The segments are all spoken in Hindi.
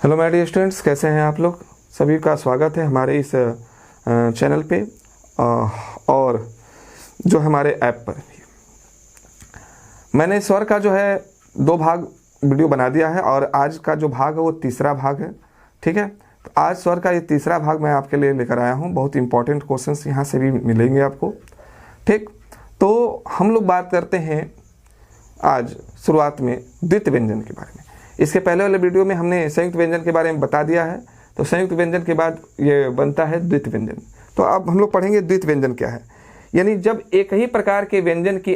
हेलो माय डियर स्टूडेंट्स, कैसे हैं आप लोग। सभी का स्वागत है हमारे इस चैनल पे और जो हमारे ऐप पर। मैंने स्वर का जो है 2 भाग वीडियो बना दिया है और आज का जो भाग है वो तीसरा भाग है। ठीक है, तो आज स्वर का ये तीसरा भाग मैं आपके लिए लेकर आया हूँ। बहुत इंपॉर्टेंट क्वेश्चंस यहाँ से भी मिलेंगे आपको। ठीक, तो हम लोग बात करते हैं आज शुरुआत में द्वितीय व्यंजन के बारे में। इसके पहले वाले वीडियो में हमने संयुक्त व्यंजन के बारे में बता दिया है। तो संयुक्त व्यंजन के बाद ये बनता है द्वितीय व्यंजन। तो अब हम लोग पढ़ेंगे द्वितीय व्यंजन क्या है। यानी जब एक ही प्रकार के व्यंजन की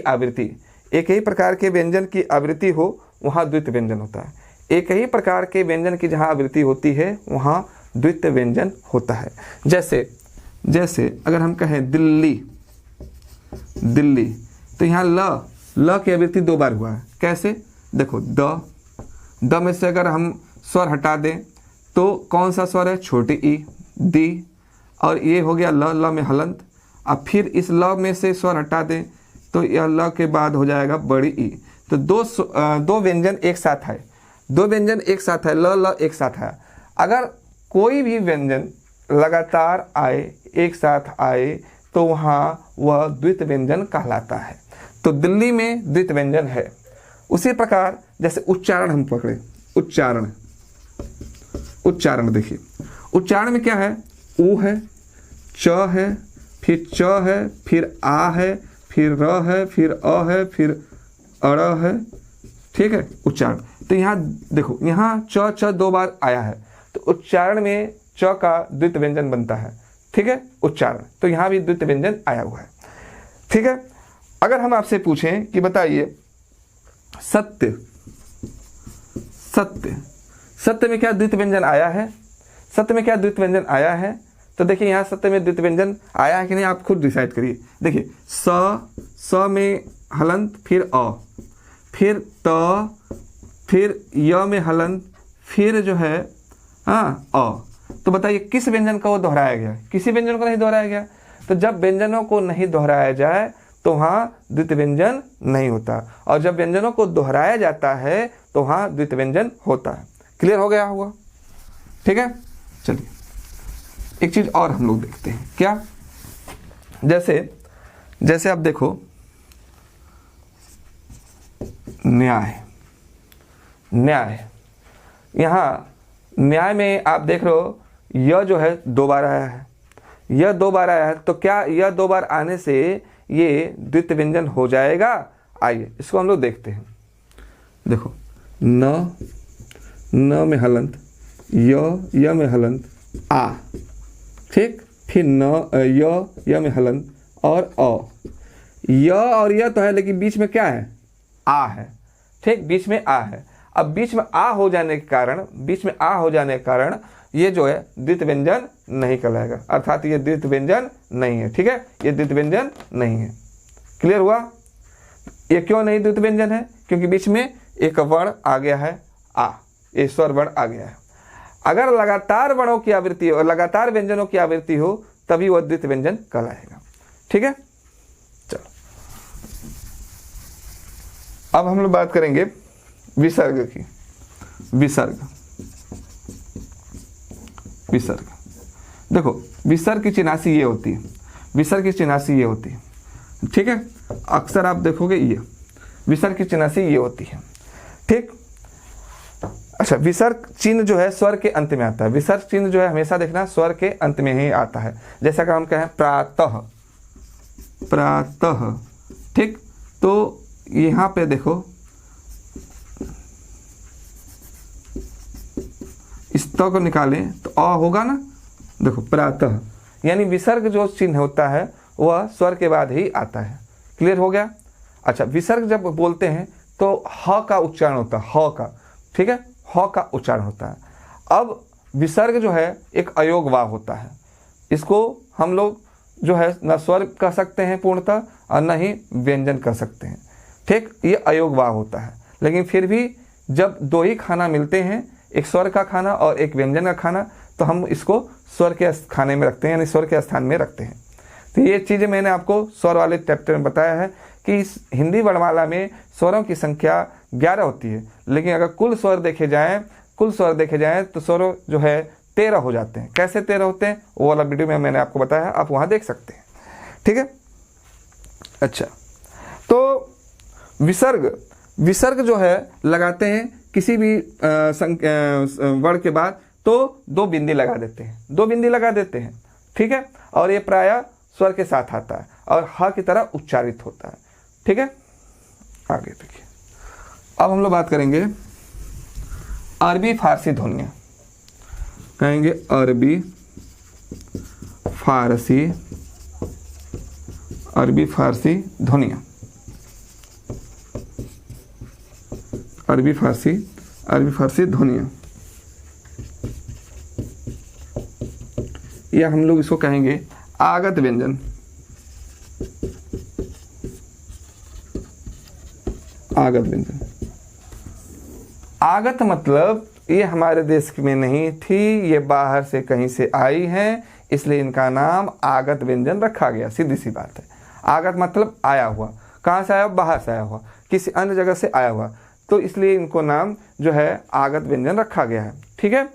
आवृत्ति हो वहाँ द्वितीय व्यंजन होता है। एक ही प्रकार के व्यंजन की जहाँ आवृत्ति होती है वहाँ द्वितीय व्यंजन होता है। जैसे अगर हम कहें दिल्ली, तो यहाँ ल की आवृत्ति 2 बार हुआ है। कैसे? देखो, द में से अगर हम स्वर हटा दें तो कौन सा स्वर है? छोटी ई, दी, और ये हो गया ल में हलंत। अब फिर इस ल में से स्वर हटा दें तो यह ल के बाद हो जाएगा बड़ी ई। तो दो व्यंजन एक साथ है, ल एक साथ है। अगर कोई भी व्यंजन लगातार आए, एक साथ आए, तो वहाँ वह द्वितीय व्यंजन कहलाता है। तो दिल्ली में द्वितीय व्यंजन है। उसी प्रकार जैसे उच्चारण हम पकड़े, उच्चारण देखिए, उच्चारण में क्या है? ऊ है, च है, फिर च है, फिर आ है, फिर र है, फिर अ है, फिर अड़ है। ठीक है, उच्चारण। तो यहाँ देखो, यहाँ च 2 बार आया है, तो उच्चारण में च का द्वितीय व्यंजन बनता है। ठीक है, उच्चारण। तो यहाँ भी द्वितीय व्यंजन आया हुआ है। ठीक है, अगर हम आपसे पूछें कि बताइए सत्य में क्या द्वितीय व्यंजन आया है? तो देखिए यहाँ सत्य में द्वितीय व्यंजन आया है कि नहीं, आप खुद डिसाइड करिए। देखिए, स में हलंत, फिर अ, फिर त, फिर य में हलंत, फिर जो है अ। तो बताइए किस व्यंजन को दोहराया गया? किसी व्यंजन को नहीं दोहराया गया। तो जब व्यंजनों को नहीं दोहराया जाए तो वहाँ द्वितीय व्यंजन नहीं होता, और जब व्यंजनों को दोहराया जाता है तो वहाँ द्वितीय व्यंजन होता है। क्लियर हो गया होगा? ठीक है, चलिए एक चीज और हम लोग देखते हैं। क्या? जैसे आप देखो, न्याय, यहाँ न्याय में आप देख रहे हो यह जो है 2 बार आया है, तो क्या यह 2 बार आने से ये द्वितीय व्यंजन हो जाएगा? आइए इसको हम लोग देखते हैं। देखो, न में हलंत, य में हलंत, आ। ठीक, फिर य में हलंत और अ। य और य तो है, लेकिन बीच में क्या है? आ है। ठीक, बीच में आ है। अब बीच में आ हो जाने के कारण ये जो है द्वितीय व्यंजन नहीं कहलाएगा, अर्थात ये द्वितीय व्यंजन नहीं है। ठीक है, ये द्वितीय व्यंजन नहीं है। क्लियर हुआ? ये क्यों नहीं द्वितीय व्यंजन है? क्योंकि बीच में एक वर्ण आ गया है, आ, ये स्वर वर्ण आ गया है। अगर लगातार वर्णों की आवृत्ति और लगातार व्यंजनों की आवृत्ति हो तभी वह द्वितीय व्यंजन कहलाएगा। ठीक है, चलो अब हम लोग बात करेंगे विसर्ग की। विसर्ग देखो, विसर्ग की चिन्हासी ये होती है। ठीक है, अक्सर आप देखोगे ये विसर्ग की चिन्हासी ये होती है। ठीक, अच्छा, विसर्ग चिन्ह जो है स्वर के अंत में आता है। विसर्ग चिन्ह जो है हमेशा देखना स्वर के अंत में ही आता है। जैसा कि हम कहें प्रातः। ठीक, तो यहाँ पे देखो, इस त को निकालें तो अ होगा ना। देखो, प्रातः, यानी विसर्ग जो चिन्ह होता है वह स्वर के बाद ही आता है। क्लियर हो गया? अच्छा, विसर्ग जब बोलते हैं तो ह का उच्चारण होता है, ह का। ठीक है, ह का उच्चारण होता है। अब विसर्ग जो है एक अयोग वाव होता है। इसको हम लोग जो है न स्वर कह सकते हैं पूर्णतः और न ही व्यंजन कह सकते हैं। ठीक, ये अयोग वाव होता है। लेकिन फिर भी जब 2 ही खाना मिलते हैं, एक स्वर का खाना और एक व्यंजन का खाना, तो हम इसको स्वर के खाने में रखते हैं, यानी स्वर के स्थान में रखते हैं। तो ये चीज़ें मैंने आपको स्वर वाले चैप्टर में बताया है कि इस हिंदी वर्णमाला में स्वरों की संख्या 11 होती है, लेकिन अगर कुल स्वर देखे जाएं कुल स्वर देखे जाएं तो स्वर जो है 13 हो जाते हैं। कैसे 13 होते हैं वो वाला वीडियो में मैंने आपको बताया, आप वहाँ देख सकते हैं। ठीक है। अच्छा, तो विसर्ग जो है लगाते हैं किसी भी वर्ण के बाद तो 2 बिंदी लगा देते हैं, 2 बिंदी लगा देते हैं। ठीक है। और ये प्रायः स्वर के साथ आता है और ह की तरह उच्चारित होता है। ठीक है। आगे देखिए, अब हम लोग बात करेंगे अरबी फारसी ध्वनियाँ। कहेंगे अरबी फारसी ध्वनियाँ। अरबी फारसी ध्वनियाँ, या हम लोग इसको कहेंगे आगत व्यंजन। आगत मतलब ये हमारे देश में नहीं थी, ये बाहर से कहीं से आई है, इसलिए इनका नाम आगत व्यंजन रखा गया। सीधी सी बात है। आगत मतलब आया हुआ। कहाँ से आया? बाहर से आया हुआ, किसी अन्य जगह से आया हुआ, तो इसलिए इनको नाम जो है आगत व्यंजन रखा गया है। ठीक है।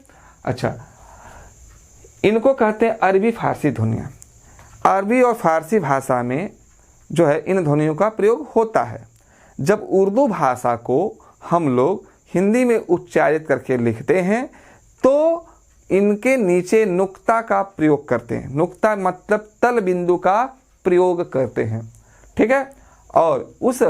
अच्छा, इनको कहते हैं अरबी फारसी ध्वनियाँ। अरबी और फारसी भाषा में जो है इन ध्वनियों का प्रयोग होता है। जब उर्दू भाषा को हम लोग हिंदी में उच्चारित करके लिखते हैं तो इनके नीचे नुक्ता का प्रयोग करते हैं। नुक्ता मतलब तल बिंदु का प्रयोग करते हैं। ठीक है। और उस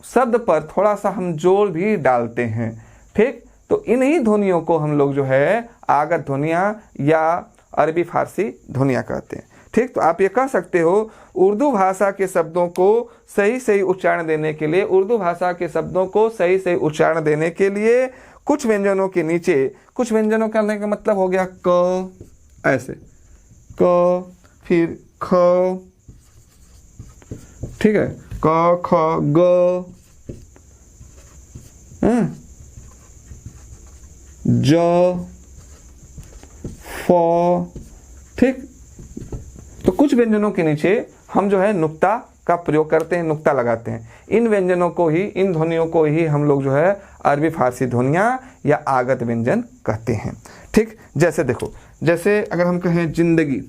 शब्द पर थोड़ा सा हम जोर भी डालते हैं। ठीक। तो इन्हीं ध्वनियों को हम लोग जो है आगत ध्वनियाँ या अरबी फारसी ध्वनियाँ कहते हैं। ठीक। तो आप ये कह सकते हो उर्दू भाषा के शब्दों को सही उच्चारण देने के लिए, कुछ व्यंजनों के नीचे, कुछ व्यंजनों करने का मतलब हो गया क, ऐसे क, फिर ख, ठीक है, क ख ग, ज, फ। ठीक। तो कुछ व्यंजनों के नीचे हम जो है नुक्ता का प्रयोग करते हैं, नुक्ता लगाते हैं। इन व्यंजनों को ही, इन ध्वनियों को ही हम लोग जो है अरबी फारसी ध्वनियाँ या आगत व्यंजन कहते हैं। ठीक। जैसे देखो, जैसे अगर हम कहें जिंदगी,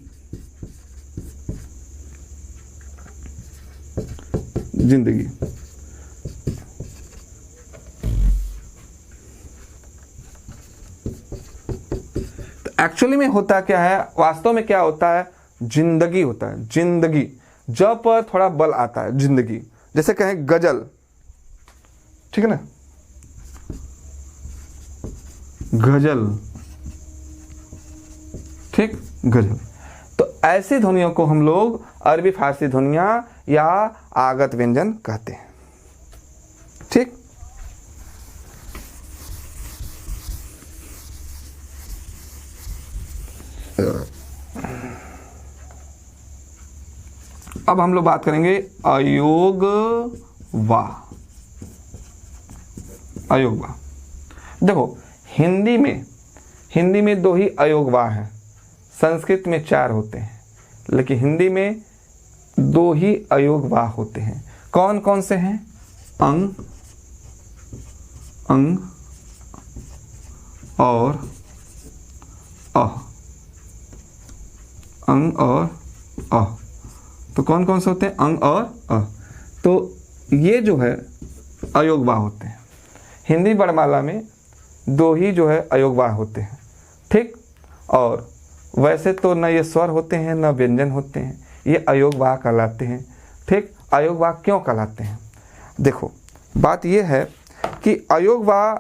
तो एक्चुअली में होता क्या है, वास्तव में क्या होता है, जिंदगी होता है। जिंदगी, ज पर थोड़ा बल आता है, जिंदगी। जैसे कहें गजल, ठीक है ना, गजल। ठीक, गजल। तो ऐसी ध्वनियों को हम लोग अरबी फारसी ध्वनियाँ या आगत व्यंजन कहते हैं। ठीक। अब हम लोग बात करेंगे अयोगवा। देखो, हिंदी में 2 ही अयोगवा हैं, संस्कृत में 4 होते हैं, लेकिन हिंदी में 2 ही अयोगवा होते हैं। कौन कौन से हैं? अंग, और अह। अंग और अह। तो कौन कौन से होते हैं? अंग और अ। तो ये जो है अयोगवा होते हैं। हिंदी वर्णमाला में 2 ही जो है अयोगवा होते हैं। ठीक। और वैसे तो न ये स्वर होते हैं न व्यंजन होते हैं, ये अयोगवा कहलाते हैं। ठीक। अयोगवा क्यों कहलाते हैं? देखो, बात ये है कि अयोगवा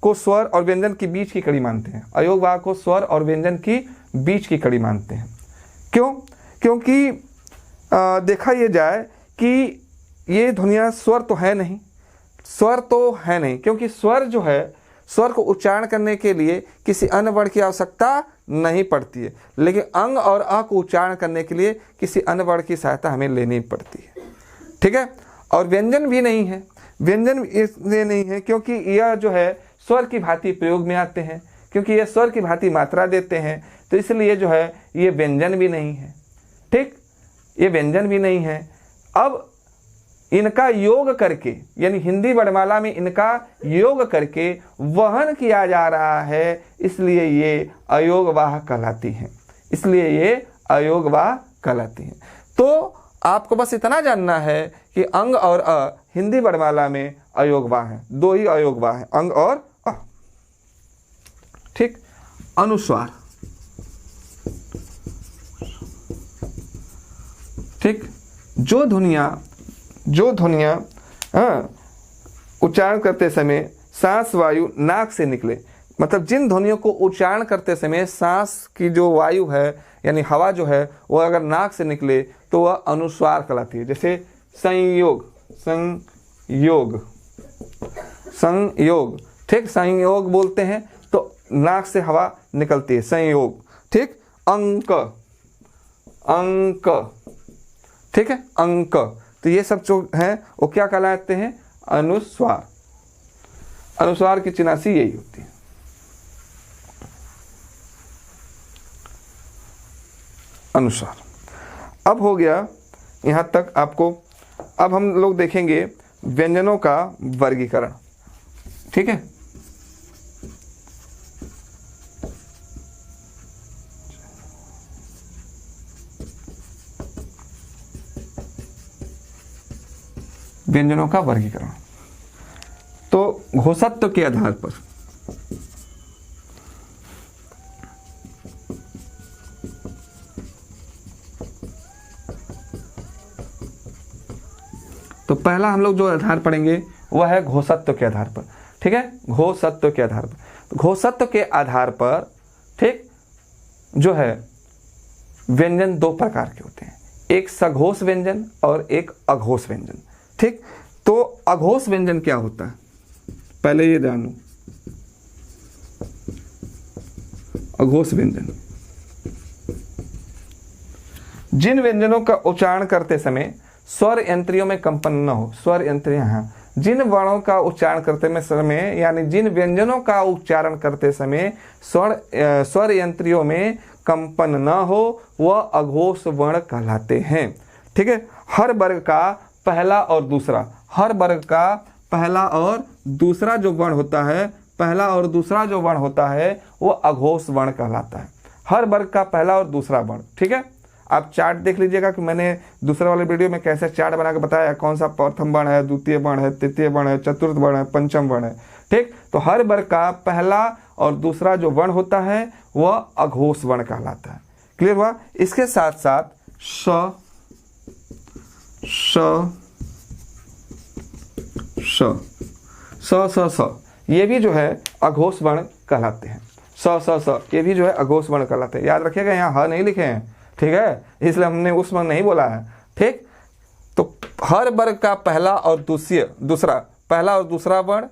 को स्वर और व्यंजन के बीच की कड़ी मानते हैं। अयोगवा को स्वर और व्यंजन की बीच की कड़ी मानते हैं। क्यों? क्योंकि देखा ये जाए कि ये ध्वनियाँ स्वर तो है नहीं, क्योंकि स्वर जो है, स्वर को उच्चारण करने के लिए किसी अन्य वर्ण की आवश्यकता नहीं पड़ती है, लेकिन अंग और अ को उच्चारण करने के लिए किसी अन्य वर्ण की सहायता हमें लेनी पड़ती है। ठीक है। और व्यंजन भी नहीं है। व्यंजन इसलिए नहीं है क्योंकि यह जो है स्वर की भांति प्रयोग में आते हैं, क्योंकि यह स्वर की भांति मात्रा देते हैं, तो इसलिए जो है ये व्यंजन भी नहीं है। ठीक, ये व्यंजन भी नहीं है। अब इनका योग करके, यानी हिंदी वर्णमाला में इनका योग करके वहन किया जा रहा है, इसलिए ये अयोगवाह कहलाती हैं, इसलिए ये अयोगवाह कहलाती हैं। तो आपको बस इतना जानना है कि अंग और अ हिंदी वर्णमाला में अयोगवाह हैं, दो ही अयोगवाह हैं, अंग और अ। ठीक। अनुस्वार, ठीक, जो ध्वनियाँ उच्चारण करते समय सांस वायु नाक से निकले, मतलब जिन ध्वनियों को उच्चारण करते समय सांस की जो वायु है यानी हवा जो है वो अगर नाक से निकले तो वह अनुस्वार कहलाती है। जैसे संयोग, संयोग, संयोग, ठीक, संयोग बोलते हैं तो नाक से हवा निकलती है, संयोग। ठीक। अंक, अंक, ठीक है, अंक, तो ये सब जो हैं वो क्या कहलाते हैं? अनुस्वार। अनुस्वार की चिन्हासी यही होती है। अनुस्वार। अब हो गया यहाँ तक आपको। अब हम लोग देखेंगे व्यंजनों का वर्गीकरण। ठीक है, व्यंजनों का वर्गीकरण। तो घोषत्व के आधार पर तो पहला हम लोग जो आधार पढ़ेंगे वह है घोषत्व के आधार पर। ठीक है, घोषत्व के आधार पर। तो घोषत्व के आधार पर, ठीक, जो है व्यंजन दो प्रकार के होते हैं, एक सघोष व्यंजन और एक अघोष व्यंजन। ठीक, तो अघोष व्यंजन क्या होता है पहले ये जानो। अघोष व्यंजन जिन व्यंजनों का उच्चारण करते समय स्वर यंत्रियों में कंपन न हो। स्वर यंत्रियां हैं, जिन वर्णों का उच्चारण करते समय यानी जिन व्यंजनों का उच्चारण करते समय स्वर यंत्रियों में कंपन न हो वह अघोष वर्ण कहलाते हैं। ठीक है, हर वर्ग का पहला और दूसरा, हर वर्ग का पहला और दूसरा जो वर्ण होता है, पहला और दूसरा जो वर्ण होता है वो अघोष वर्ण कहलाता है। हर वर्ग का पहला और दूसरा वर्ण। ठीक है, आप चार्ट देख लीजिएगा कि मैंने दूसरे वाले वीडियो में कैसे चार्ट बना के बताया, कौन सा प्रथम वर्ण है, द्वितीय वर्ण है, तृतीय वर्ण है, चतुर्थ वर्ण है, पंचम वर्ण है। ठीक, तो हर वर्ग का पहला और दूसरा जो वर्ण होता है वह अघोष वर्ण कहलाता है। क्लियर हुआ? इसके साथ साथ श, श, श, स, स, स, ये भी जो है अघोष वर्ण कहलाते हैं। स, स, स, ये भी जो है अघोष वर्ण कहलाते हैं। याद रखिएगा, यहाँ ह नहीं लिखे हैं, ठीक है, इसलिए हमने उस वर्ण नहीं बोला है। ठीक, तो हर वर्ग का पहला और दूसरा, पहला और दूसरा वर्ण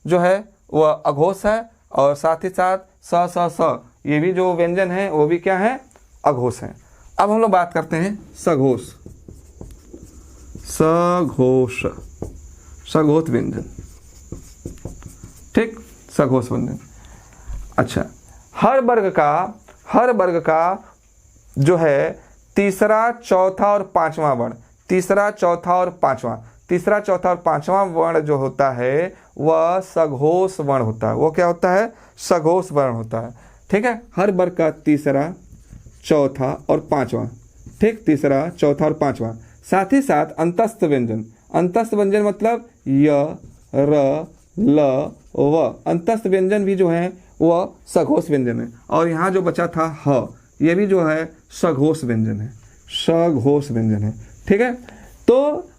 जो है वह अघोष है, और साथ ही साथ स, स, स, ये भी जो व्यंजन है वो भी क्या है? अघोष है। अब हम लोग बात करते हैं सघोष, सघोष, सघोष व्यंजन। ठीक, सघोष व्यंजन। अच्छा, हर वर्ग का जो है तीसरा, चौथा और पांचवा वर्ण, तीसरा, चौथा और पांचवा, तीसरा, चौथा और पांचवा वर्ण जो होता है वह सघोष वर्ण होता है। वो क्या होता है? सघोष वर्ण होता है। ठीक है, हर वर्ग का तीसरा, चौथा और पांचवा। ठीक, तीसरा, चौथा और पांचवा। साथ ही साथ अंतस्थ व्यंजन। अंतस्थ व्यंजन मतलब य, र, ल, व, अंतस्थ व्यंजन भी जो है वह सघोष व्यंजन है। और यहाँ जो बचा था ह, ये भी जो है सघोष व्यंजन है, सघोष व्यंजन है। ठीक है, तो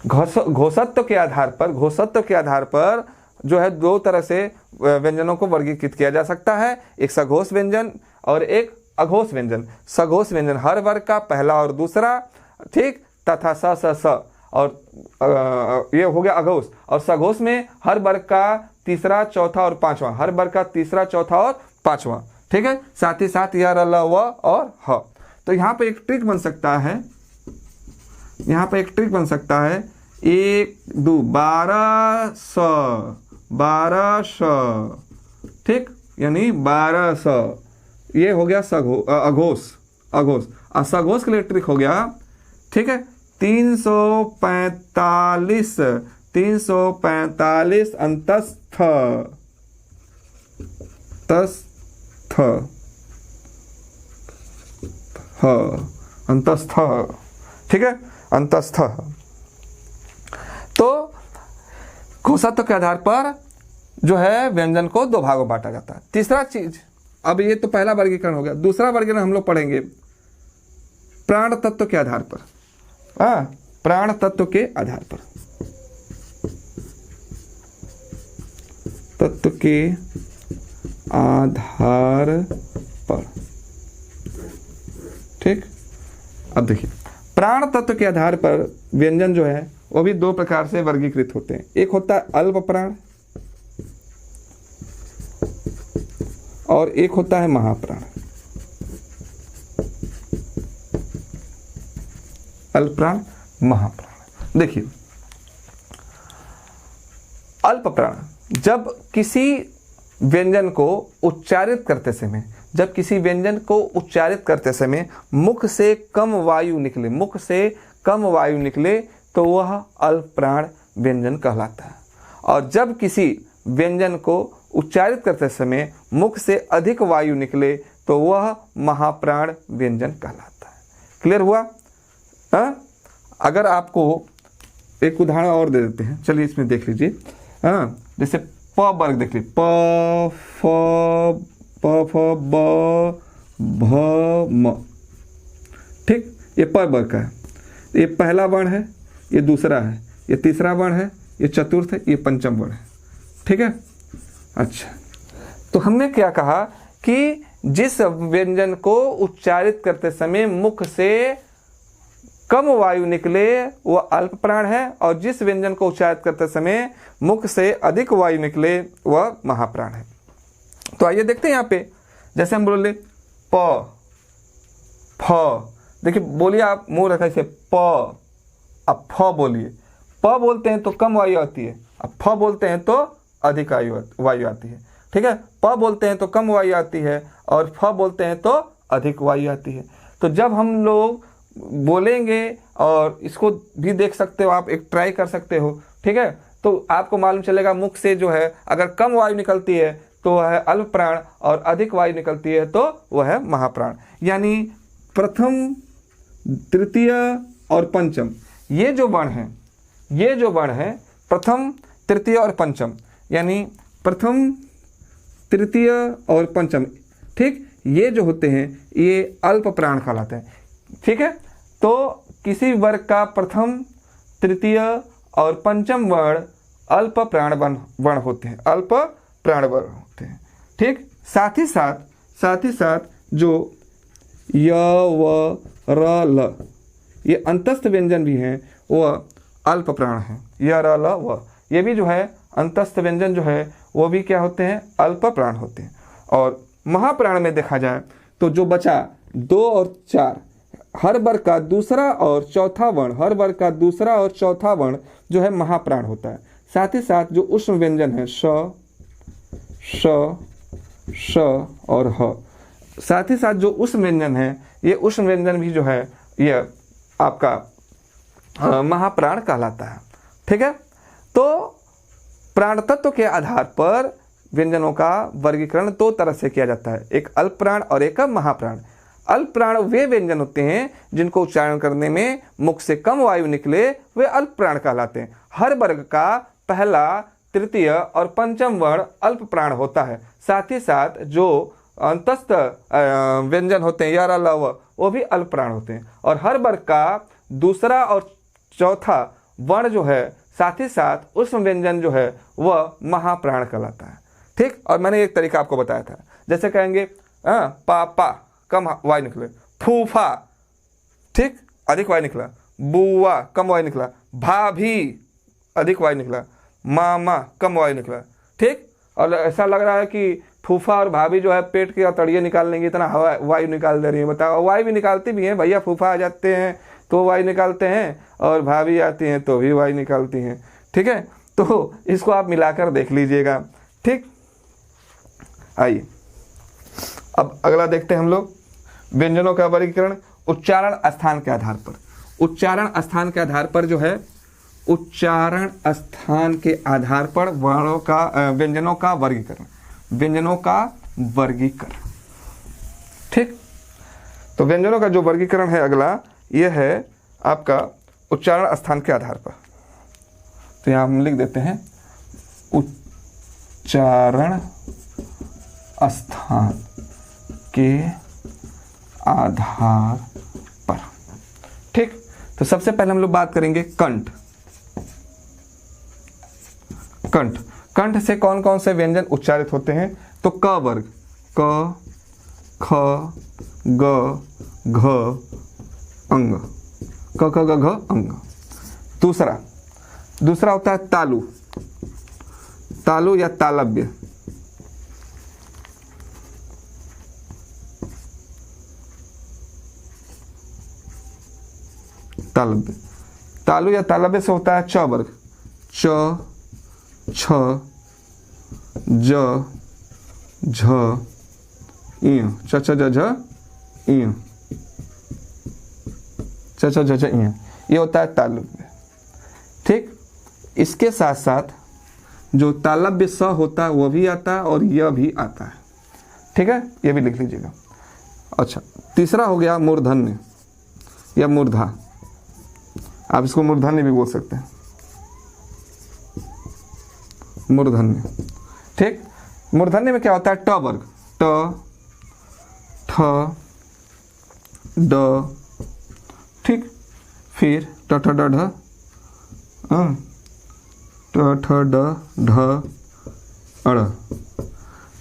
घोषत्व के आधार पर जो है दो तरह से व्यंजनों को वर्गीकृत किया जा सकता है, एक सघोष व्यंजन और एक अघोष व्यंजन। सघोष व्यंजन हर वर्ग का पहला और दूसरा, ठीक, तथा स, स, स, और ये हो गया अघोष। और सघोष में हर वर्ग का तीसरा, चौथा और पांचवा, हर वर्ग का तीसरा, चौथा और पांचवा। ठीक है, साथ ही साथ य, र, ल, व और ह। तो यहाँ पे एक ट्रिक बन सकता है, यहाँ पे एक ट्रिक बन सकता है, 1, 2, 12 स, 12 स, ठीक, यानी 12 स, ये हो गया अघोष। असघोष के लिए ट्रिक हो गया, ठीक है, 345 अंतस्थ अंतस्थ, ठीक है, अंतस्थ। तो घोषत्व के आधार पर जो है व्यंजन को दो भागों में बांटा जाता है। तीसरा चीज, अब ये तो पहला वर्गीकरण हो गया, दूसरा वर्गीकरण हम लोग पढ़ेंगे प्राण तत्व के आधार पर। प्राण तत्व के आधार पर, तत्व के आधार पर, ठीक। अब देखिए, प्राण तत्व के आधार पर व्यंजन जो है वो भी दो प्रकार से वर्गीकृत होते हैं। एक होता है अल्प प्राण और एक होता है महाप्राण। अल्प प्राण, महाप्राण। देखिए, अल्प प्राण, जब किसी व्यंजन को उच्चारित करते समय, जब किसी व्यंजन को उच्चारित करते समय मुख से कम वायु निकले, मुख से कम वायु निकले तो वह अल्प प्राण व्यंजन कहलाता है। और जब किसी व्यंजन को उच्चारित करते समय मुख से अधिक वायु निकले तो वह महाप्राण व्यंजन कहलाता है। क्लियर हुआ? अगर आपको एक उदाहरण और दे देते हैं, चलिए इसमें देख लीजिए। जैसे प वर्ग देख लीजिए, प फ ब भ म, ठीक। ये प वर्ग का है, ये पहला वर्ण है, ये दूसरा है, ये तीसरा वर्ण है, ये चतुर्थ है, ये पंचम वर्ण है, ठीक है। अच्छा, तो हमने क्या कहा कि जिस व्यंजन को उच्चारित करते समय मुख से कम वायु निकले वह अल्प प्राण है, और जिस व्यंजन को उच्चारित करते समय मुख से अधिक वायु निकले वह महाप्राण है। तो आइए देखते हैं यहाँ पे, जैसे हम बोले प फ, देखिए बोलिए आप, मुंह रखा इसे प, अब फ बोलिए। प बोलते हैं तो कम वायु आती है, अब फ बोलते हैं तो अधिक वायु आती है, ठीक है। प बोलते हैं तो कम वायु आती है और फ बोलते हैं तो अधिक वायु आती है। तो जब हम लोग बोलेंगे, और इसको भी देख सकते हो आप, एक ट्राई कर सकते हो, ठीक है। तो आपको मालूम चलेगा मुख से जो है अगर कम वायु निकलती है तो वह है अल्प प्राण, और अधिक वायु निकलती है तो वह है महाप्राण। यानी प्रथम, तृतीय और पंचम, ये जो वर्ण है, ये जो वर्ण है प्रथम, तृतीय और पंचम, यानी प्रथम, तृतीय और पंचम, ठीक, ये जो होते हैं ये अल्प प्राण कहलाते हैं, ठीक है। तो किसी वर्ग का प्रथम, तृतीय और पंचम वर्ण अल्प प्राण वर्ण होते हैं, अल्प प्राण वर्ण होते हैं, ठीक। साथ ही साथ जो य व र ल, ये अंतस्थ व्यंजन भी हैं, वह अल्प प्राण है। य र ल व, ये भी जो है अंतस्थ व्यंजन जो है वो भी क्या होते हैं, अल्प प्राण होते हैं। और महाप्राण में देखा जाए तो जो बचा 2 और 4, हर वर्ग का दूसरा और चौथा वर्ण, हर वर्ग का दूसरा और चौथा वर्ण जो है महाप्राण होता है। साथ ही साथ जो उष्ण व्यंजन है श, श, श और ह, साथ ही साथ जो उष्ण व्यंजन है, ये उष्ण व्यंजन भी जो है ये आपका महाप्राण कहलाता है, ठीक है। तो प्राण तत्व के आधार पर व्यंजनों का वर्गीकरण 2 तरह से किया जाता है, एक अल्प प्राण और एक महाप्राण। अल्प प्राण वे व्यंजन होते हैं जिनको उच्चारण करने में मुख से कम वायु निकले, वे अल्प प्राण कहलाते हैं। हर वर्ग का पहला, तृतीय और पंचम वर्ण अल्प प्राण होता है। साथ ही साथ जो अंतस्थ व्यंजन होते हैं यार लव, वो भी अल्प प्राण होते हैं। और हर वर्ग का दूसरा और चौथा वर्ण जो है, साथ ही साथ उष्ण व्यंजन जो है वह महाप्राण कहलाता है, ठीक। और मैंने एक तरीका आपको बताया था, जैसे कहेंगे पापा, कम वायु निकले, फूफा, ठीक, अधिक वायु निकला, बुआ, कम वायु निकला, भाभी, अधिक वायु निकला, मामा, कम वायु निकला, ठीक। और ऐसा लग रहा है कि फूफा और भाभी जो है पेट के अतड़िए निकाल लेंगे, इतना हवा वायु निकाल दे रही है। बताओ, वायु भी निकालती भी हैं भैया, फूफा आ जाते हैं तो वायु निकालते हैं, और भाभी आती हैं तो भी वायु निकालती हैं, ठीक है। तो इसको आप मिलाकर देख लीजिएगा, ठीक। आइए अब अगला देखते हैं हम लोग व्यंजनों का वर्गीकरण उच्चारण स्थान के आधार पर। उच्चारण स्थान के आधार पर जो है, उच्चारण स्थान के आधार पर वर्णों का व्यंजनों का वर्गीकरण, व्यंजनों का वर्गीकरण। ठीक, तो व्यंजनों का जो वर्गीकरण है अगला, यह है आपका उच्चारण स्थान के आधार पर। तो यहाँ हम लिख देते हैं उच्चारण स्थान के आधार पर। ठीक, तो सबसे पहले हम लोग बात करेंगे कंठ। कंठ, कंठ से कौन कौन से व्यंजन उच्चारित होते हैं? तो क वर्ग, क, ख, ग, घ, अंग, क ख ग घ अंग। दूसरा होता है तालु, तालु या तालव्य। तालव्य, तालु या तालव्य से होता है च वर्ग, च, छ, ज, झ, इय, च छ ज झ इय, च छ ज झ इय, ये होता है तालव्य। ठीक, इसके साथ साथ जो तालव्य स होता है वो भी आता है और यह भी आता है। ठीक है, ये भी लिख लीजिएगा। अच्छा, तीसरा हो गया मूर्धन्य या मूर्धा, आप इसको मूर्धन्य भी बोल सकते हैं, मूर्धन्य। ठीक, मूर्धन्य में क्या होता है? ट वर्ग, ट, ठ, ड, ठीक, फिर ट ठ ड ढ, ट ठ ड ढ अड़।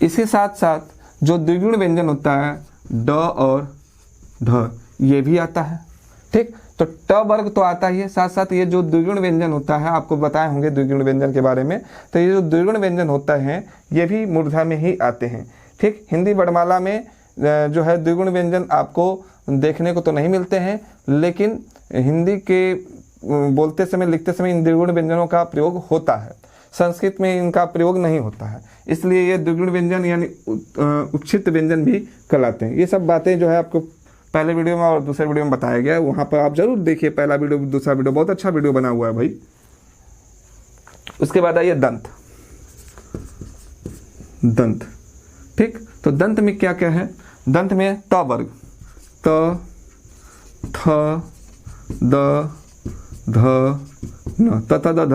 इसके साथ साथ जो द्विगुण व्यंजन होता है ड और ढ, ये भी आता है। ठीक, तो ट वर्ग तो आता ही है, साथ साथ ये जो द्विगुण व्यंजन होता है, आपको बताए होंगे द्विगुण व्यंजन के बारे में, तो ये जो द्विगुण व्यंजन होता है ये भी मूर्धा में ही आते हैं। ठीक, हिंदी वर्णमाला में जो है द्विगुण व्यंजन आपको देखने को तो नहीं मिलते हैं, लेकिन हिंदी के बोलते समय, लिखते समय इन द्विगुण व्यंजनों का प्रयोग होता है। संस्कृत में इनका प्रयोग नहीं होता है, इसलिए ये द्विगुण व्यंजन यानी उच्छिष्ट व्यंजन भी कहलाते हैं। ये सब बातें जो है आपको पहले वीडियो में और दूसरे वीडियो में बताया गया है, वहाँ पर आप जरूर देखिए। पहला वीडियो, दूसरा वीडियो, बहुत अच्छा वीडियो बना हुआ है भाई। उसके बाद आइए दंत। दंत, ठीक, तो दंत में क्या क्या है? दंत में त वर्ग, त, थ, द, ध, न, त थ द ध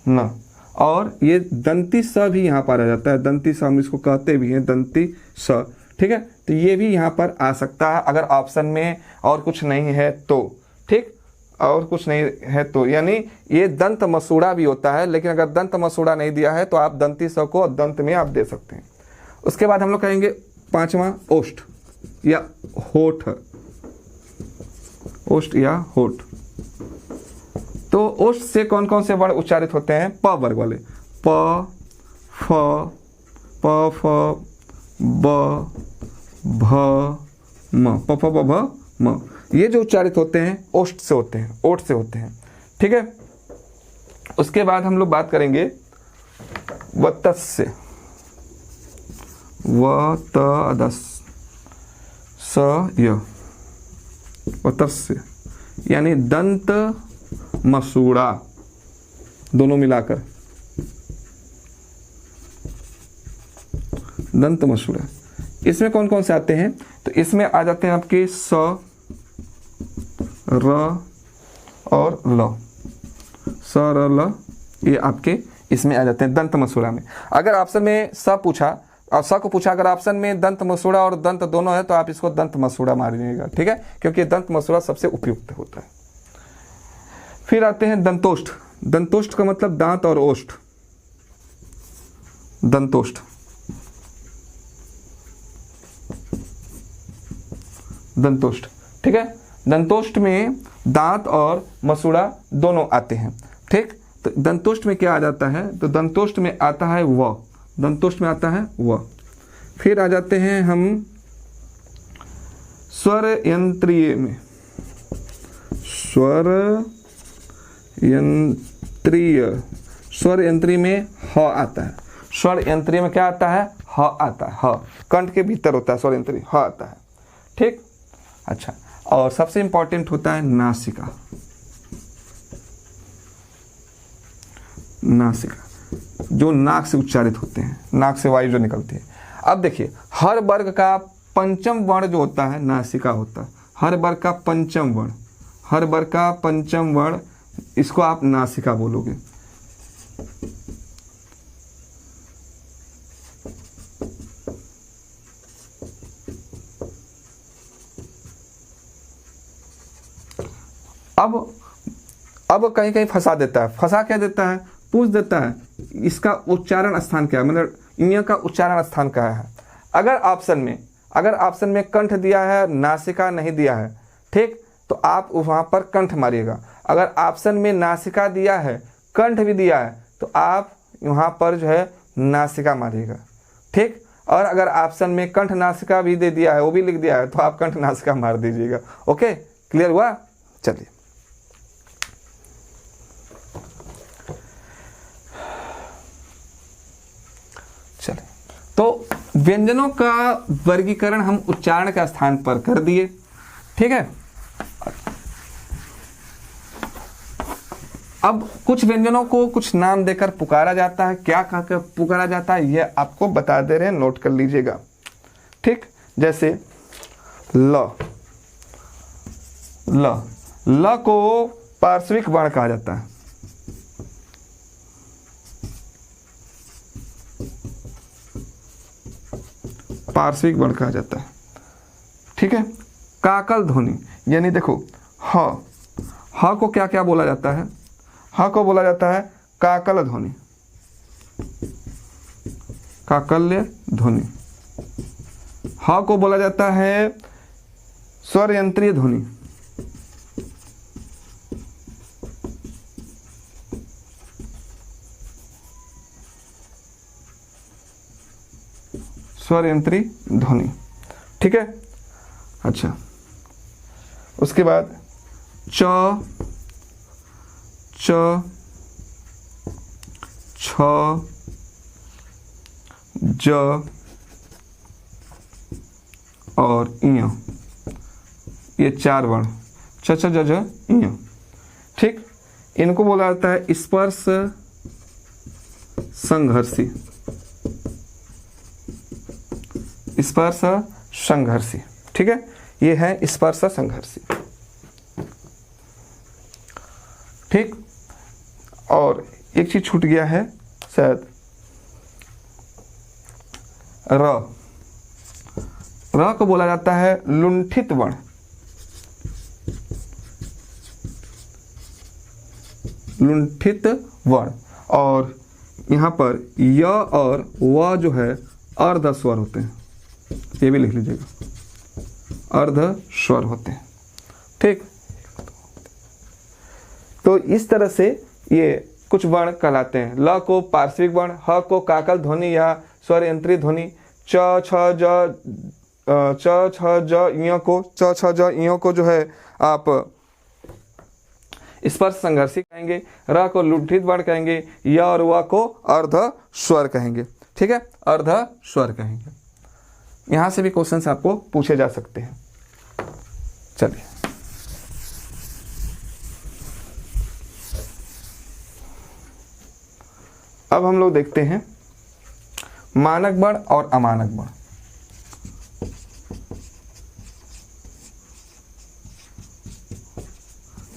न, और ये दंती स भी यहाँ पर आ जाता है। दंती स हम इसको कहते भी हैं, दंती स। ठीक है, तो ये भी यहाँ पर आ सकता है अगर ऑप्शन में और कुछ नहीं है तो। ठीक, और कुछ नहीं है तो, यानी ये दंत मसूड़ा भी होता है, लेकिन अगर दंत मसूड़ा नहीं दिया है तो आप दंती स को दंत में आप दे सकते हैं। उसके बाद हम लोग कहेंगे पांचवा ओष्ठ या होठ, ओष्ठ या होठ। तो ओष्ठ से कौन कौन से वर्ण उच्चारित होते हैं? प वर्ग वाले, प, फ, प, फ, ब, भ, म, प, फ, ब, भ, म, ये जो उच्चारित होते हैं ओष्ठ से होते हैं, ओठ से होते हैं। ठीक है, उसके बाद हम लोग बात करेंगे वत्स्य, व त दस स य, वत्स्य यानी दंत मसूड़ा, दोनों मिलाकर दंत मसूड़ा। इसमें कौन कौन से आते हैं? तो इसमें आ जाते हैं आपके स, र और ल, स, र, ल, ये आपके इसमें आ जाते हैं दंत मसूड़ा में। अगर ऑप्शन में स पूछा और स को पूछा, अगर ऑप्शन में दंत मसूड़ा और दंत दोनों है तो आप इसको दंत मसूड़ा मारिएगा। ठीक है, क्योंकि दंत मसूड़ा सबसे उपयुक्त होता है। फिर आते हैं दंतोष्ठ। दंतोष्ठ का मतलब दांत और ओष्ठ, दंतोष्ठ। दंतोष्ठ, ठीक है, दंतोष्ठ में दांत और मसूड़ा दोनों आते हैं। ठीक, तो दंतोष्ठ में क्या आ जाता है? तो दंतोष्ठ में आता है व, दंतोष्ठ में आता है व। फिर आ जाते हैं हम स्वर यंत्रीय में, स्वर यंत्रीय, स्वर यंत्रीय में ह आता है। स्वर यंत्रीय में क्या आता है? ह आता है। ह कंठ के भीतर होता है स्वर यंत्रीय, ह आता है। ठीक, अच्छा, और सबसे इंपॉर्टेंट होता है नासिका। नासिका जो नाक से उच्चारित होते हैं, नाक से वायु जो निकलती है। अब देखिए हर वर्ग का पंचम वर्ण जो होता है नासिका होता है। हर वर्ग का पंचम वर्ण, हर वर्ग का पंचम वर्ण, इसको आप नासिका बोलोगे। अब कहीं कहीं फंसा देता है। फंसा क्या देता है? पूछ देता है इसका उच्चारण स्थान क्या है, मतलब इन का उच्चारण स्थान क्या है। अगर ऑप्शन में कंठ दिया है, नासिका नहीं दिया है, ठीक, तो आप वहाँ पर कंठ मारिएगा। अगर ऑप्शन में नासिका दिया है, कंठ भी दिया है, तो आप वहाँ पर जो है नासिका मारिएगा, ठीक। और अगर ऑप्शन में कंठ नासिका भी दे दिया है, वो भी लिख दिया है, तो आप कंठ नासिका मार दीजिएगा। ओके, क्लियर हुआ? चलिए तो व्यंजनों का वर्गीकरण हम उच्चारण के स्थान पर कर दिए, ठीक है। अब कुछ व्यंजनों को कुछ नाम देकर पुकारा जाता है। क्या कहकर पुकारा जाता है यह आपको बता दे रहे हैं, नोट कर लीजिएगा, ठीक। जैसे ल को पार्श्विक वर्ण कहा जाता है। पार्श्विक वर्ण कहा जाता है, ठीक है। काकल ध्वनि, यानी देखो ह को क्या क्या बोला जाता है? ह को बोला जाता है काकल ध्वनि, काकल्य ध्वनि। ह को बोला जाता है स्वर यंत्रीय ध्वनि, स्वर यंत्री ध्वनि, ठीक है। अच्छा, उसके बाद च, छ, ज और ञ, ये चार वर्ण, च छ ज झ ञ, ठीक। इनको बोला जाता है स्पर्श संघर्षी, स्पर्श संघर्षी, ठीक है। ये है स्पर्श संघर्षी, ठीक। और एक चीज छूट गया है शायद, र को बोला जाता है लुंठित वर्ण, लुंठित वर्ण। और यहाँ पर य और व जो है अर्ध स्वर होते हैं, ये भी लिख लीजिएगा, अर्ध स्वर होते हैं, ठीक। तो इस तरह से ये कुछ वर्ण कहलाते हैं। ल को पार्श्विक वर्ण, ह को काकल ध्वनि या स्वर यंत्री ध्वनि, च छ ज ञ को जो है आप स्पर्श संघर्षी कहेंगे, र को लुंठित वर्ण कहेंगे, य और व को अर्ध स्वर कहेंगे, ठीक है, अर्ध स्वर कहेंगे। यहां से भी क्वेश्चंस आपको पूछे जा सकते हैं। चलिए अब हम लोग देखते हैं मानक वर्ण और अमानक वर्ण।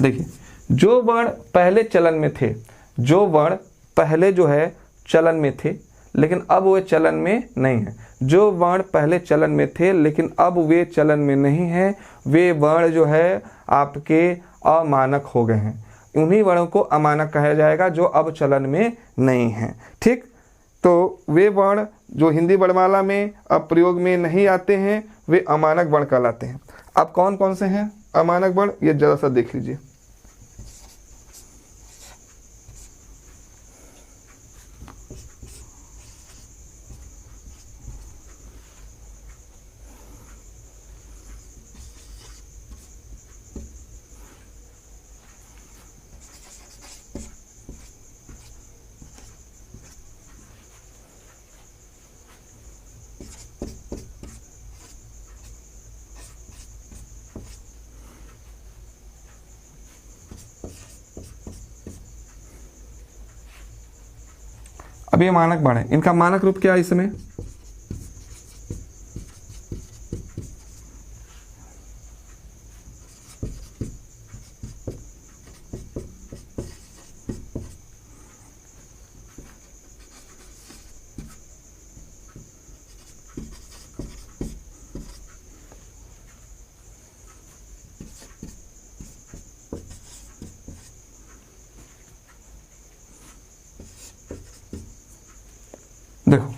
देखिए, जो वर्ण पहले चलन में थे, जो वर्ण पहले जो है चलन में थे लेकिन अब वे चलन में नहीं है, जो वर्ण पहले चलन में थे लेकिन अब वे चलन में नहीं है, वे वर्ण जो है आपके अमानक हो गए हैं। उन्हीं वर्णों को अमानक कहा जाएगा जो अब चलन में नहीं है, ठीक। तो वे वर्ण जो हिंदी वर्णमाला में अब प्रयोग में नहीं आते हैं वे अमानक वर्ण कहलाते हैं। अब कौन कौन से हैं अमानक वर्ण, ये जरा सा देख लीजिए। अब ये मानक बाण है, इनका मानक रूप क्या है इसमें? देखो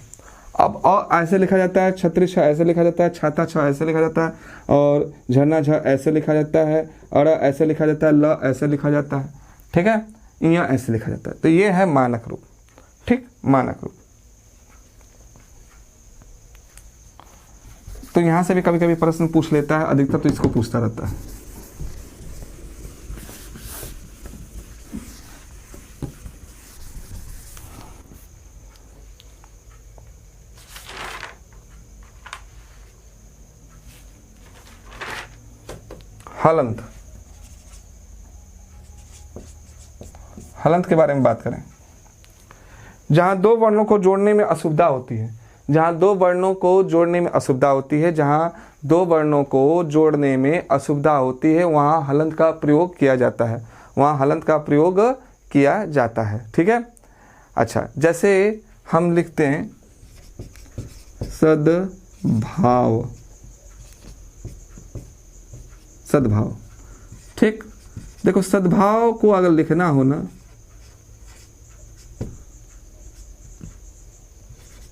अब और ऐसे लिखा जाता है, छतरी छ ऐसे लिखा जाता है, छाता छ ऐसे लिखा जाता है, और झरना झ ऐसे लिखा जाता है, और ऐसे लिखा जाता है, ल ऐसे लिखा जाता है, ठीक है, यहाँ ऐसे लिखा जाता है। तो ये है मानक रूप, ठीक, मानक रूप। तो यहाँ से भी कभी कभी प्रश्न पूछ लेता है, अधिकतर तो इसको पूछता रहता है। हलंत, हलंत के बारे में बात करें। जहां दो वर्णों को जोड़ने में असुविधा होती है, जहां दो वर्णों को जोड़ने में असुविधा होती है, जहां दो वर्णों को जोड़ने में असुविधा होती है, वहां हलंत का प्रयोग किया जाता है, वहां हलंत का प्रयोग किया जाता है, ठीक है। अच्छा, जैसे हम लिखते हैं सद्भाव, सद्भाव, ठीक। देखो सद्भाव को अगर लिखना हो ना,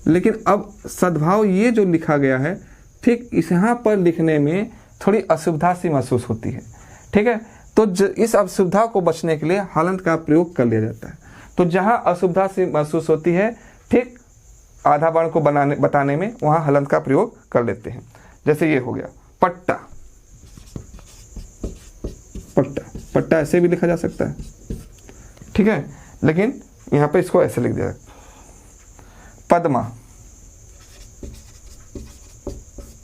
लेकिन अब सद्भाव ये जो लिखा गया है, ठीक, इस यहाँ पर लिखने में थोड़ी असुविधा सी महसूस होती है, ठीक है। तो इस असुविधा को बचने के लिए हलंत का प्रयोग कर लिया जाता है। तो जहाँ असुविधा सी महसूस होती है, ठीक, आधा वर्ण को बताने में वहाँ हलंत का प्रयोग कर लेते हैं। जैसे ये हो गया पट्टा, पट्टा, पट्टा ऐसे भी लिखा जा सकता है, ठीक है, लेकिन यहाँ पे इसको ऐसे लिख दिया। पद्मा,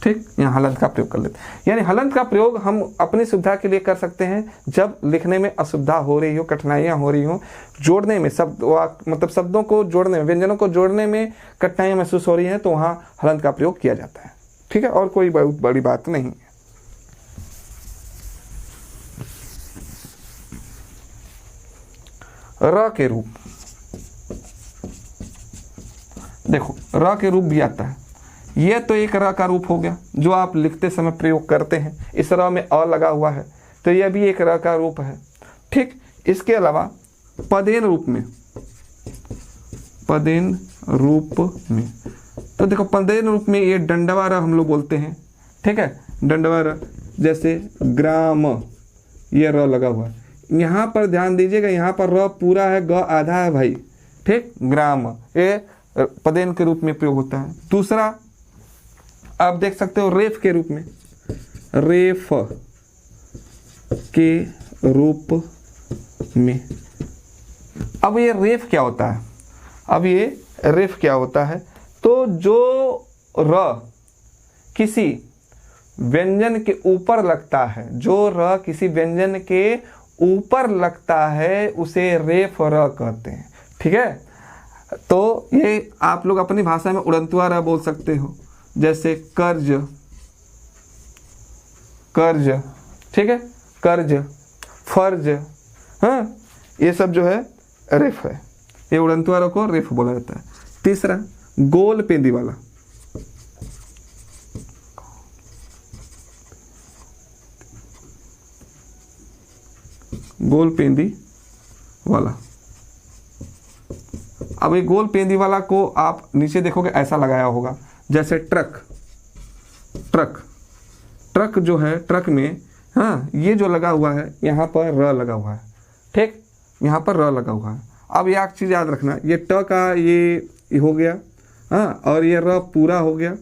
ठीक, यहाँ हलंत का प्रयोग कर लेते हैं। यानी हलंत का प्रयोग हम अपनी सुविधा के लिए कर सकते हैं जब लिखने में असुविधा हो रही हो, कठिनाइयाँ हो रही हो, जोड़ने में मतलब शब्दों को जोड़ने में, व्यंजनों को जोड़ने में कठिनाइयाँ महसूस हो रही हैं, तो वहाँ हलंत का प्रयोग किया जाता है, ठीक है। और कोई बहुत बड़ी बात नहीं है। र के रूप, देखो र के रूप भी आता है। यह तो एक र का रूप हो गया जो आप लिखते समय प्रयोग करते हैं, इस र में अ लगा हुआ है, तो यह भी एक र का रूप है, ठीक। इसके अलावा पदेन रूप में, पदेन रूप में, तो देखो पदेन रूप में ये दंडवा र हम लोग बोलते हैं, ठीक है, दंडवा र। जैसे ग्राम, ये र लगा हुआ है, यहाँ पर ध्यान दीजिएगा, यहाँ पर र पूरा है, ग आधा है भाई, ठीक। ग्राम, ये पदेन के रूप में प्रयोग होता है। दूसरा आप देख सकते हो रेफ के रूप में, रेफ के रूप में। अब ये रेफ क्या होता है? अब ये रेफ क्या होता है? तो जो र किसी व्यंजन के ऊपर लगता है, जो र किसी व्यंजन के ऊपर लगता है, उसे रेफ र कहते हैं, ठीक है। तो ये आप लोग अपनी भाषा में उड़नतुआ र बोल सकते हो, जैसे कर्ज, कर्ज, ठीक है, कर्ज, फर्ज, हाँ, ये सब जो है रेफ है, ये उड़नतुआ र को रेफ बोला जाता है। तीसरा गोल पेंदी वाला, गोल पेंदी वाला। अब ये गोल पेंदी वाला को आप नीचे देखोगे ऐसा लगाया होगा, जैसे ट्रक, ट्रक, ट्रक जो है, ट्रक में, हाँ, ये जो लगा हुआ है, यहाँ पर र लगा हुआ है, ठीक, यहाँ पर र लगा हुआ है। अब ये एक चीज़ याद रखना, ये ट का ये हो गया, हाँ, और ये र पूरा हो गया,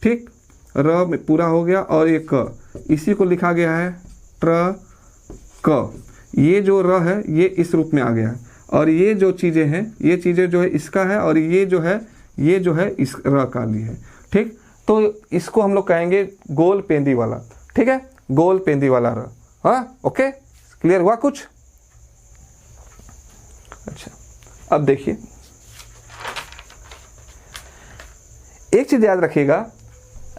ठीक, र पूरा हो गया, और ये क, इसी को लिखा गया है ट्र क। ये जो र है ये इस रूप में आ गया है, और ये जो चीज़ें हैं, ये चीज़ें जो है इसका है, और ये जो है इस र का लिए है, ठीक। तो इसको हम लोग कहेंगे गोल पेंदी वाला, ठीक है, गोल पेंदी वाला र। हाँ, ओके, क्लियर हुआ कुछ? अच्छा, अब देखिए एक चीज़ याद रखिएगा,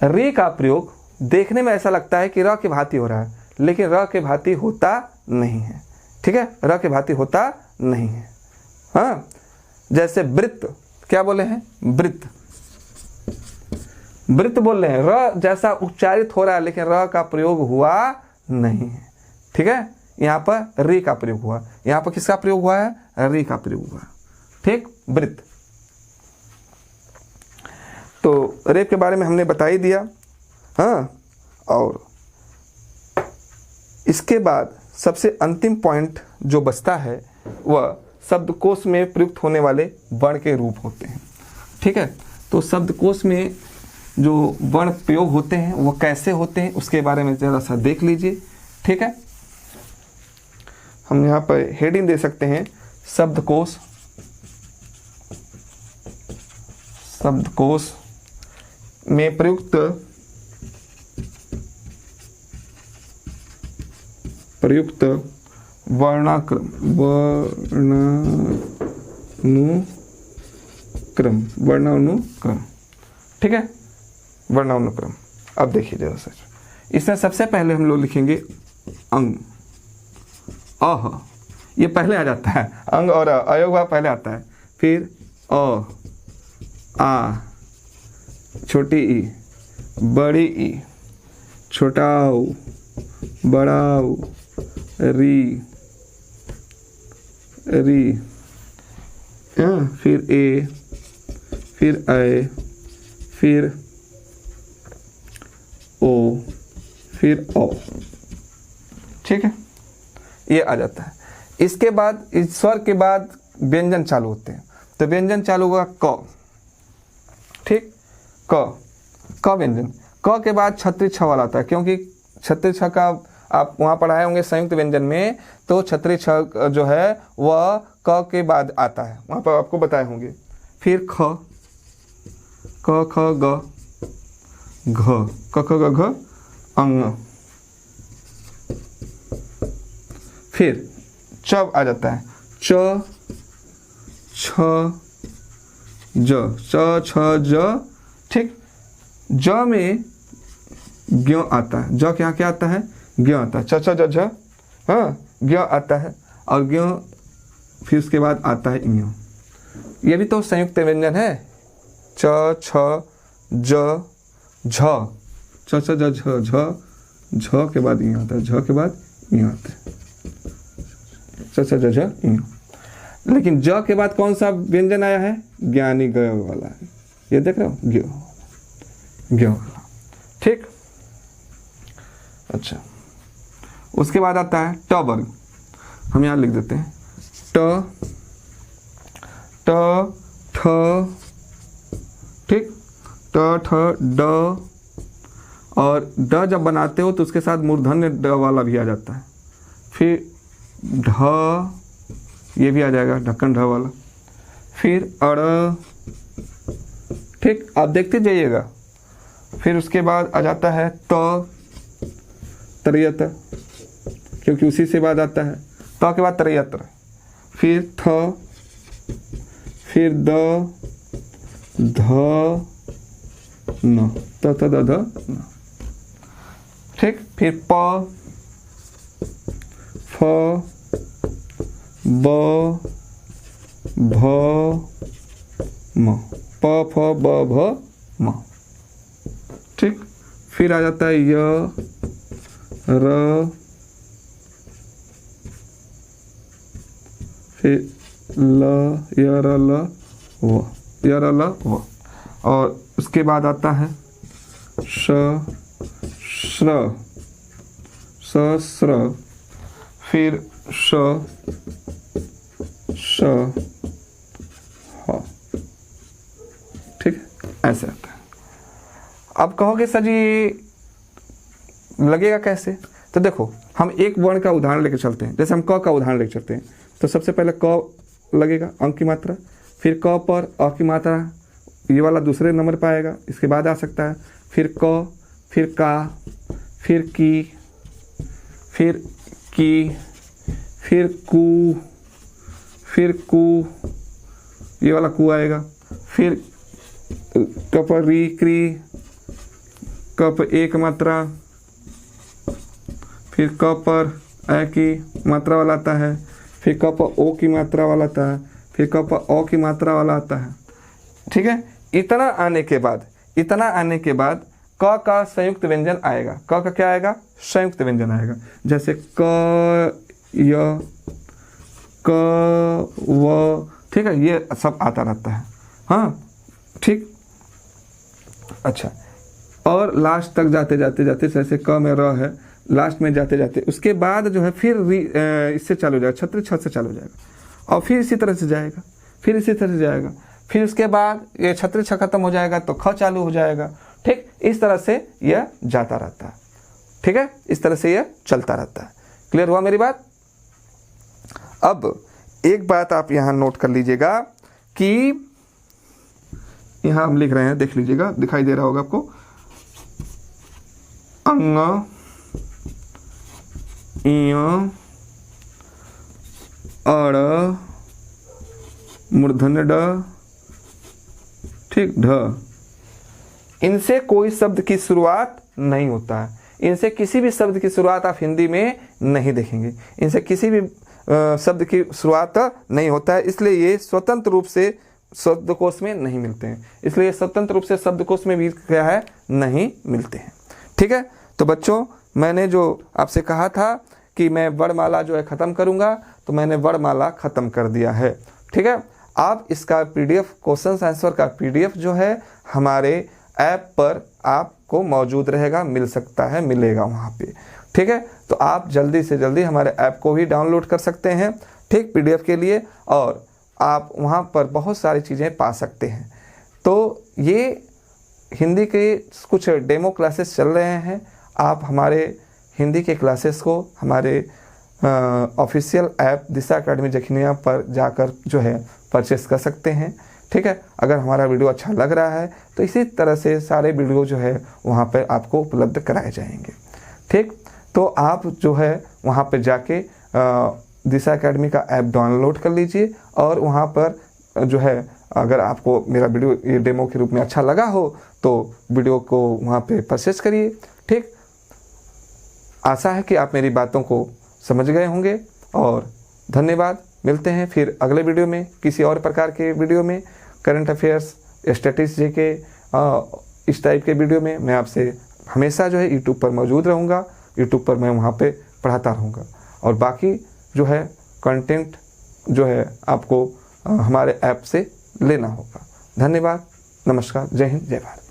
रे का प्रयोग देखने में ऐसा लगता है कि र के भांति हो रहा है, लेकिन र के भांति होता नहीं है। ठीक है, र के भांति होता नहीं है। हाँ, जैसे वृत्त, क्या बोले हैं? वृत्त, वृत्त बोल रहे हैं, र जैसा उच्चारित हो रहा है लेकिन र का प्रयोग हुआ नहीं है। ठीक है, यहाँ पर रे का प्रयोग हुआ, यहाँ पर किसका प्रयोग हुआ है? रे का प्रयोग हुआ। ठीक, वृत्त। तो रेप के बारे में हमने बता ही दिया। हाँ, और इसके बाद सबसे अंतिम पॉइंट जो बचता है वह शब्दकोश में प्रयुक्त होने वाले वर्ण के रूप होते हैं। ठीक है, तो शब्दकोश में जो वर्ण प्रयोग होते हैं वो कैसे होते हैं उसके बारे में ज़रा सा देख लीजिए। ठीक है, हम यहाँ पर हेडिंग दे सकते हैं, शब्दकोश, शब्दकोश में प्रयुक्त वर्णानुक्रम, वर्णानुक्रम। ठीक है, वर्णानुक्रम। अब देखिए जरा सा, इसमें सबसे पहले हम लोग लिखेंगे अंग, अह, ये पहले आ जाता है, अंग और अयोग भाव पहले आता है, फिर अ, आ, छोटी ई, बड़ी ई, छोटा ऊ, बड़ा ऊ, री, री, फिर ए, फिर ऐ, फिर ओ, फिर औ। ठीक है, ये आ जाता है। इसके बाद इस स्वर के बाद व्यंजन चालू होते हैं, तो व्यंजन चालू होगा क। ठीक, क व्यंजन, क के बाद छत्री छ वाला आता है, क्योंकि छत्री छ का आप वहाँ पढ़ाए होंगे संयुक्त व्यंजन में, तो छत्री छ जो है वह क के बाद आता है, वहाँ पर आपको बताए होंगे। फिर ख, क ख ग, घ, क ख ग घ, अंग। फिर च आ जाता है, च छ ज, च छ ज। ठीक, ज में ज्ञ आता है, ज क्या क्या आता है? ज्ञ आता है, च छ ज झ, हाँ, ज्ञ आता है, और ज्ञ फिर उसके बाद आता है इं। ये भी तो संयुक्त व्यंजन है, च छ ज झ, च छ ज झ, झ, झ के बाद इं आता है, झ के बाद इं आता है, च छ ज झ इं। लेकिन ज के बाद कौन सा व्यंजन आया है? ज्ञानी ग वाला है, ये देख रहे हो, ज्ञ, ज्ञ वाला। ठीक, अच्छा, उसके बाद आता है ट वर्ग, हम यहाँ लिख देते हैं ट, ट, ठ, ठीक, ट, ठ, ड, और ड जब बनाते हो तो उसके साथ मूर्धन्य ड वाला भी आ जाता है, फिर ढ, ये भी आ जाएगा, ढक्कन ढ वाला, फिर अड़। ठीक, आप देखते जाइएगा। फिर उसके बाद आ जाता है त, तरियत, क्योंकि उसी से बाद आता है, त के बाद तरियत्र, फिर थ, फिर द, ध, न, त थ द ध न। ठीक, फिर प, फ, ब, भ, म, प, फ, ब, भ, म। ठीक, फिर आ जाता है य, र, फिर ल, य, र, ल, व, य, र, ल, व, और उसके बाद आता है श, श्र, स, स्र, फिर श, श, ह। ठीक, ऐसे आता है। अब कहोगे सर जी लगेगा कैसे? तो देखो, हम एक वर्ण का उदाहरण लेकर चलते हैं, जैसे हम क का उदाहरण लेकर चलते हैं, तो सबसे पहले क लगेगा, अंक की मात्रा, फिर क पर अ की मात्रा, ये वाला दूसरे नंबर पर आएगा, इसके बाद आ सकता है, फिर क, फिर का, फिर की, फिर की, फिर कु, फिर कु, ये वाला कु आएगा, फिर कप री क्री, कप एक मात्रा, फिर क पर ए की मात्रा वाला आता है, फिर क पर ओ की मात्रा वाला आता है, फिर क पर ओ की मात्रा वाला आता है। ठीक है, इतना आने के बाद क का संयुक्त व्यंजन आएगा। क का क्या आएगा? संयुक्त व्यंजन आएगा। जैसे क, य, क, व, ठीक है, ये सब आता रहता है। हाँ ठीक, अच्छा, और लास्ट तक जाते जाते जाते, जैसे क में र है, लास्ट में जाते जाते उसके बाद जो है फिर इससे चालू हो जाएगा, छत्र छ से चालू हो जाएगा, और फिर इसी तरह से जाएगा, फिर इसी तरह से जाएगा, फिर उसके बाद ये छत्र छ खत्म हो जाएगा तो ख चालू हो जाएगा। ठीक, इस तरह से यह जाता रहता है। ठीक है, इस तरह से यह चलता रहता है। क्लियर हुआ मेरी बात? अब एक बात आप यहाँ नोट कर लीजिएगा कि यहाँ हम लिख रहे हैं, देख लीजिएगा, दिखाई दे रहा होगा आपको, अंग, इय, अड़, मूर्धन्य ड, ठीक, ढ, इनसे कोई शब्द की शुरुआत नहीं होता है। इनसे किसी भी शब्द की शुरुआत आप हिंदी में नहीं देखेंगे। इनसे किसी भी शब्द की शुरुआत नहीं होता है, इसलिए ये स्वतंत्र रूप से शब्दकोश में नहीं मिलते हैं। इसलिए स्वतंत्र रूप से शब्दकोश में भी क्या है, नहीं मिलते हैं। ठीक है, तो बच्चों, मैंने जो आपसे कहा था कि मैं वर्णमाला जो है ख़त्म करूँगा, तो मैंने वर्णमाला ख़त्म कर दिया है। ठीक है, आप इसका PDF, क्वेश्चन आंसर का PDF जो है हमारे ऐप पर आपको मौजूद रहेगा, मिल सकता है, मिलेगा वहाँ पे। ठीक है, तो आप जल्दी से जल्दी हमारे ऐप को भी डाउनलोड कर सकते हैं, ठीक, PDF के लिए, और आप वहाँ पर बहुत सारी चीज़ें पा सकते हैं। तो ये हिंदी के कुछ डेमो क्लासेस चल रहे हैं। आप हमारे हिंदी के क्लासेस को हमारे ऑफिशियल ऐप दिशा अकेडमी जखनिया पर जाकर जो है परचेस कर सकते हैं। ठीक है, अगर हमारा वीडियो अच्छा लग रहा है तो इसी तरह से सारे वीडियो जो है वहाँ पर आपको उपलब्ध कराए जाएंगे। ठीक, तो आप जो है वहाँ पर जाके दिशा अकेडमी का ऐप डाउनलोड कर लीजिए, और वहाँ पर जो है अगर आपको मेरा वीडियो ये डेमो के रूप में अच्छा लगा हो तो वीडियो को वहाँ पे परचेस करिए। ठीक, आशा है कि आप मेरी बातों को समझ गए होंगे, और धन्यवाद। मिलते हैं फिर अगले वीडियो में, किसी और प्रकार के वीडियो में, करंट अफेयर्स, स्टैटिस्टिक्स के इस टाइप के वीडियो में मैं आपसे हमेशा जो है यूट्यूब पर मौजूद रहूँगा। यूट्यूब पर मैं वहाँ पे पढ़ाता रहूँगा, और बाकी जो है कंटेंट जो है आपको हमारे ऐप से लेना होगा। धन्यवाद, नमस्कार, जय हिंद, जय भारत।